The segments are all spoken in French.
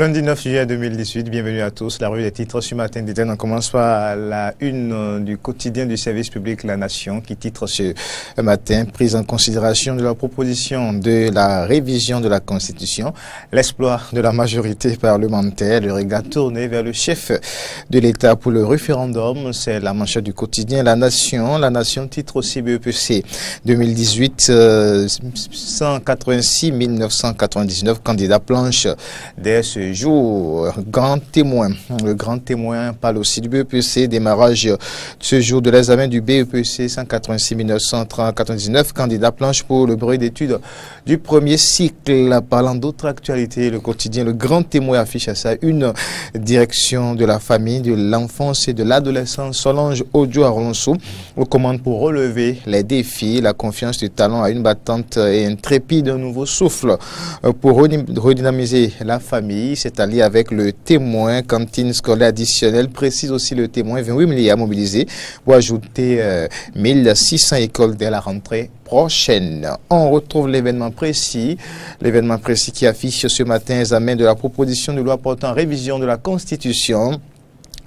Lundi 9 juillet 2018, bienvenue à tous. La revue des titres ce matin d'Éden. On commence par la une du quotidien du service public La Nation qui titre ce matin « Prise en considération de la proposition de la révision de la Constitution, l'exploit de la majorité parlementaire, le regard tourné vers le chef de l'État pour le référendum ». C'est la manchette du quotidien La Nation. La Nation titre aussi BEPC 2018, 186 999 candidats planches dès ce jour. Grand témoin. Le grand témoin parle aussi du BEPC. Démarrage ce jour de l'examen du BEPC. 186 999 candidats planches pour le bureau d'études du premier cycle. Parlant d'autres actualités, le quotidien Le Grand Témoin affiche à ça une direction de la famille, de l'enfance et de l'adolescence. Solange Ojo-Alonso recommande pour relever les défis, la confiance du talent à une battante et intrépide nouveau souffle pour redynamiser la famille. C'est allié avec le témoin. Cantine scolaire additionnelle précise aussi le témoin. 28 milliards mobilisés pour ajouter 1600 écoles dès la rentrée prochaine. On retrouve l'événement précis qui affiche ce matin examen de la proposition de loi portant révision de la Constitution.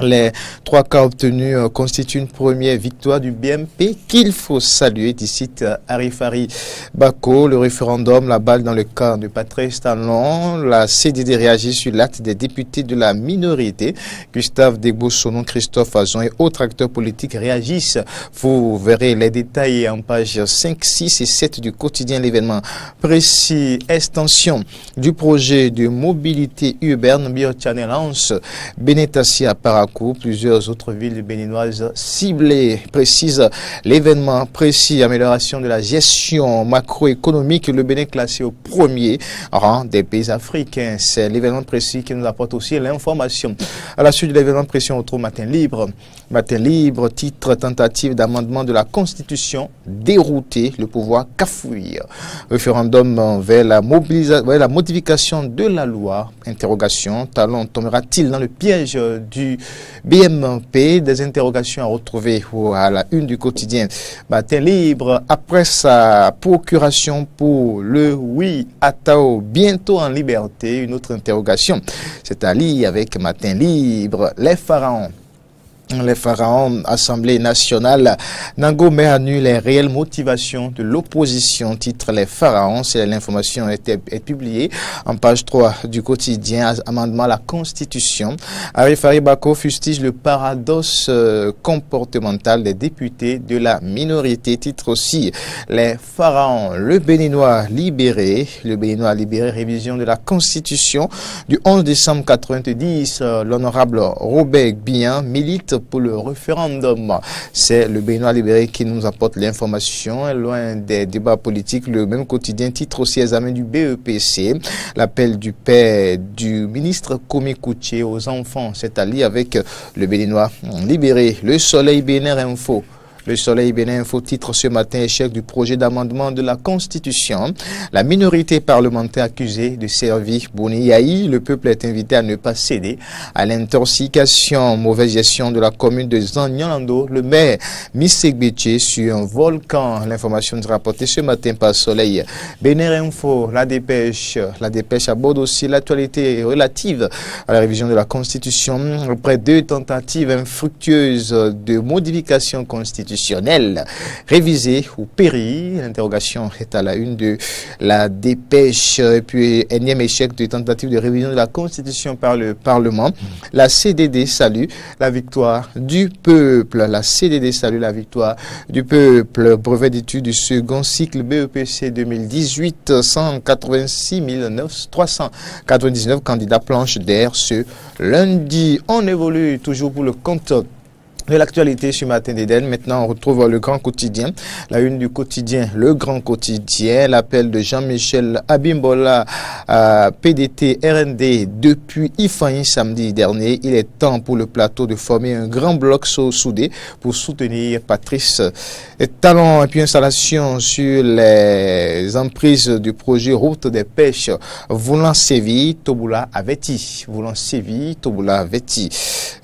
Les 3 cas obtenus constituent une première victoire du BMP qu'il faut saluer, d'ici Arifari Bako. Le référendum, la balle dans le camp de Patrice Talon. La CDD réagit sur l'acte des députés de la minorité. Gustave Degbo-Sonon, Christophe Azon et autres acteurs politiques réagissent. Vous verrez les détails en page 5, 6 et 7 du quotidien L'événement précis. Extension du projet de mobilité urbaine Biochannel Lance, Benetassi à Parakou. Plusieurs autres villes béninoises ciblées, précise l'événement précis. Amélioration de la gestion macroéconomique, le Bénin classé au premier rang des pays africains. C'est l'événement précis qui nous apporte aussi l'information. À la suite de l'événement précis, on retrouve Matin Libre. Matin Libre, titre tentative d'amendement de la Constitution, dérouter le pouvoir cafouille. Référendum vers la modification de la loi. Interrogation, Talon tombera-t-il dans le piège du BMP? Des interrogations à retrouver à la une du quotidien Matin Libre. Après sa procuration pour le Oui Atao, bientôt en liberté, une autre interrogation. C'est à lire avec Matin Libre. Les pharaons. Les pharaons, Assemblée nationale, Nango met à nu les réelles motivations de l'opposition. Titre Les pharaons, c'est l'information est publiée en page 3 du quotidien. Amendement à la Constitution. Arifari Bako fustige le paradoxe comportemental des députés de la minorité. Titre aussi Les pharaons, le Béninois libéré. Le Béninois libéré, révision de la Constitution du 11 décembre 90. L'honorable Robert Bian milite pour le référendum. C'est le Béninois libéré qui nous apporte l'information. Loin des débats politiques, le même quotidien titre aussi examen du BEPC. L'appel du père du ministre Komi Koutié aux enfants. C'est allié avec le Béninois libéré. Le Soleil Bénin Info. Le Soleil Bénin Info titre ce matin échec du projet d'amendement de la Constitution. La minorité parlementaire accusée de servir Boni Yahi. Le peuple est invité à ne pas céder à l'intoxication. Mauvaise gestion de la commune de Zanyolando. Le maire Missegbetche sur un volcan. L'information est rapportée ce matin par Soleil Bénin Info. La dépêche aborde aussi l'actualité relative à la révision de la Constitution. Après 2 tentatives infructueuses de modification constitutionnelle révisée ou péri. L'interrogation est à la une de la dépêche. Et puis, énième échec de tentative de révision de la Constitution par le Parlement. La CDD salue la victoire du peuple. La CDD salue la victoire du peuple. Brevet d'études du second cycle BEPC 2018, 186 399 candidats planches d'air ce lundi. On évolue toujours pour le compte de l'actualité sur Matin d'Éden. Maintenant, on retrouve le grand quotidien. La une du quotidien, le grand quotidien. L'appel de Jean-Michel Abimbola à PDT RND depuis Ifaïn samedi dernier. Il est temps pour le plateau de former un grand bloc soudé pour soutenir Patrice Talon. Et puis installation sur les emprises du projet Route des Pêches. Voulant sévir, Toboula Aveti.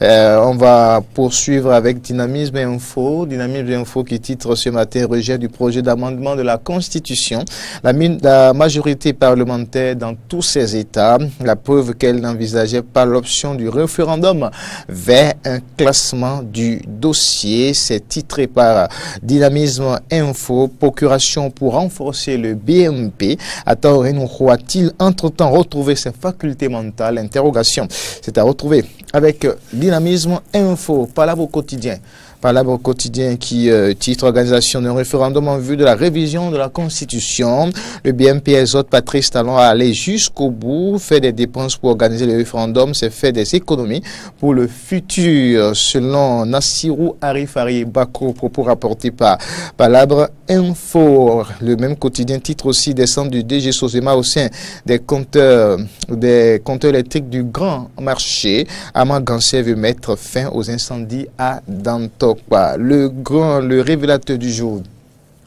On va poursuivre suivre avec Dynamisme Info. Dynamisme Info qui titre ce matin rejet du projet d'amendement de la Constitution. La majorité parlementaire dans tous ses États, la preuve qu'elle n'envisageait pas l'option du référendum vers un classement du dossier. C'est titré par Dynamisme Info. Procuration pour renforcer le BMP. Ataorenou a-t-il entre-temps retrouvé ses facultés mentales? Interrogation. C'est à retrouver avec Dynamisme Info. Palabre au quotidien. Palabre au quotidien qui titre organisation d'un référendum en vue de la révision de la Constitution. Le BMP exhorte Patrice Talon à aller jusqu'au bout, fait des dépenses pour organiser le référendum, c'est fait des économies pour le futur, selon Nassirou Arifari Bako, propos rapportés par Palabre Info. Le même quotidien titre aussi descente du DG Sosema au sein des compteurs électriques du grand marché. Amand Gansé veut mettre fin aux incendies à Danto. Le révélateur du jour.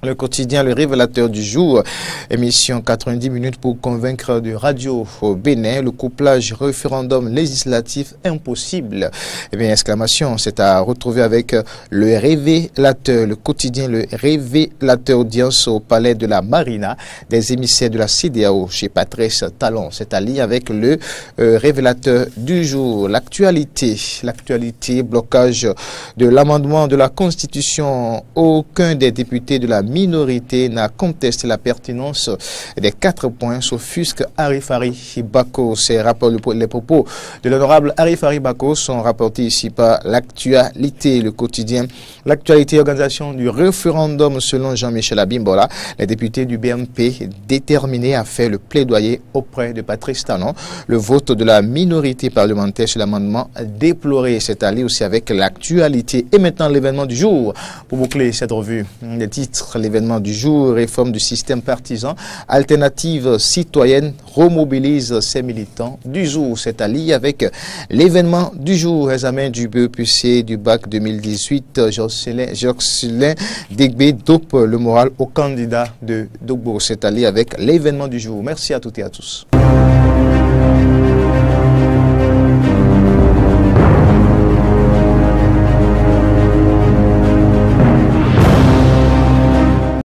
Le quotidien, le révélateur du jour, émission 90 minutes pour convaincre de Radio au Bénin, le couplage référendum législatif impossible. Eh bien, exclamation, c'est à retrouver avec le révélateur, le quotidien, le révélateur audience au palais de la Marina, des émissaires de la CEDEAO chez Patrice Talon. C'est à lire avec le révélateur du jour. L'actualité, blocage de l'amendement de la Constitution. Aucun des députés de la minorité n'a contesté la pertinence des 4 points, s'offusque Arifari Bako. Les propos de l'honorable Arifari Bako sont rapportés ici par l'actualité, le quotidien. L'actualité, organisation du référendum selon Jean-Michel Abimbola. Les députés du BMP déterminés à faire le plaidoyer auprès de Patrice Talon. Le vote de la minorité parlementaire sur l'amendement déploré. C'est allé aussi avec l'actualité. Et maintenant l'événement du jour. Pour boucler cette revue, les titres. L'événement du jour, réforme du système partisan, alternative citoyenne remobilise ses militants du jour. C'est à lire avec l'événement du jour, examen du BEPC du bac 2018, Jocelyn Degbe dope le moral au candidat de Dogbo. C'est à lire avec l'événement du jour. Merci à toutes et à tous.